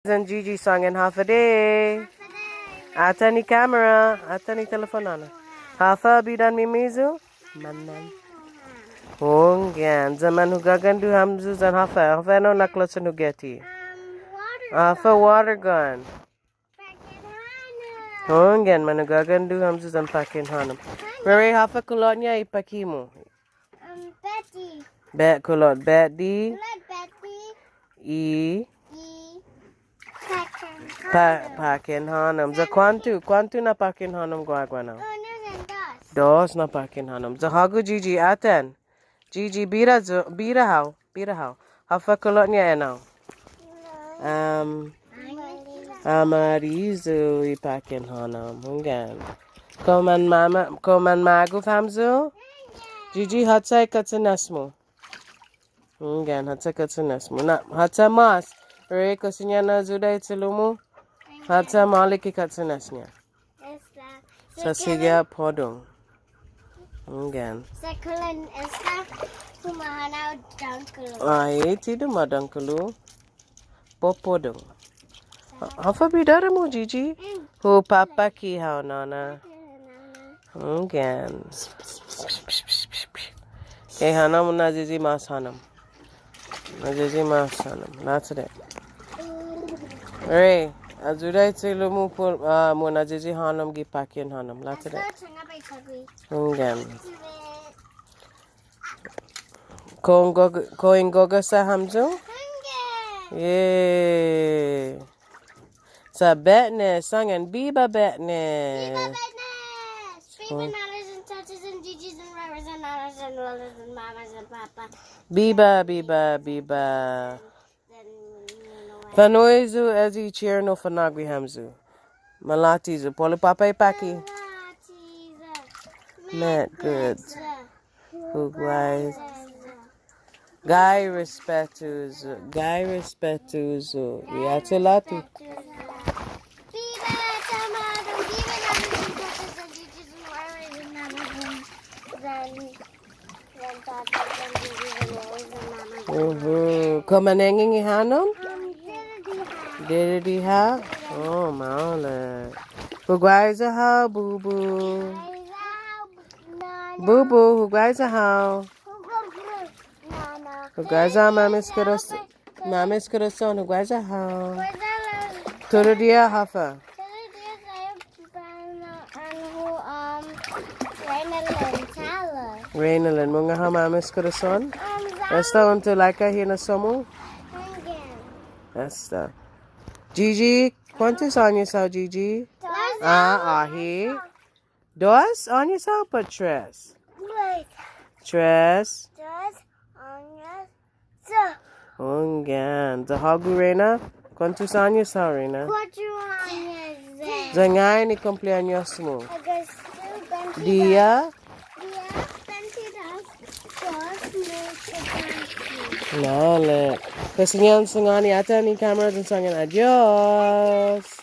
And Gigi singing half a day. Ata ni camera, ata ni telefonana. Hafa bidan mimizu? Manan. Hongan, zaman hugagan du hamzu zan hafa. Hafa no naklasan hugeti. Hafa water gun. Hongan man hugagan du hamzu zan pakin hanam. Rere hafa kulotnya ipakimu. Betty. Bet kulot Betty. Betty. I. Pakin. Pakin hanam. Za kwantu na pakin hanam guagwana. Dos. Dos na pakin hanam. Za hagu Gigi atan. Gigi bira how. Hafa kulotnya enau. Amarizu ipakin hanam. Hungan. Koman magu famzu. Gigi hatsai katsinasmu. Hungan hatsai katsinasmu. Na hatsa mas. Rere kosinya na zudai tsilumu. Hatsa maliki katsinasnya. Sasiga podong. Hungan. Sekulen esta kumahana dankulu. Ai tidu madankulu. Popodong. Hafa bidara mo Gigi. Hu papa ki hao nana. Hungan. Hey hanam na Zizi mas hanam. Zizi mas hanam. That's it. Ray, azudai tsilumu mo na Zizi hanam gi pakin hanam. That's it. Hungan. Koing goga sa hamzu? Yay. Sa Betnes, sangin Biba Betnes. Biba Betnes! Screaming nanas and touches and Gigi's and rivers and nanas and lolas and mamas and papa. Biba. Fanoizu ezi chierno fanagwi hamzu. Malatizu. Polo papa ipaki. Met goods. Hugwais. Guy respetuzu. Yatulatu. Komanenging ihanom? Did ha? Oh, maula. Hugwaiza ha, boo boo. Boo boo, hugwaiza ha. Hugwaiza mamis coração, hugwaiza ha. Todo dia, Rafa. Reynolin, mga ha mamis coração? Esta unto like a hina somo? Esta. Gigi, quantos anos são, Gigi? Ahi. Dos anos são para tres? Tres. Ungan. Zahagu, Reina? Quantos anos são, Reina? 4 anos. Zangay ni cumpleaños mo. Dia? 22. Lale. Kasi nga ang sangani ata ni camera dun sangin. Adios.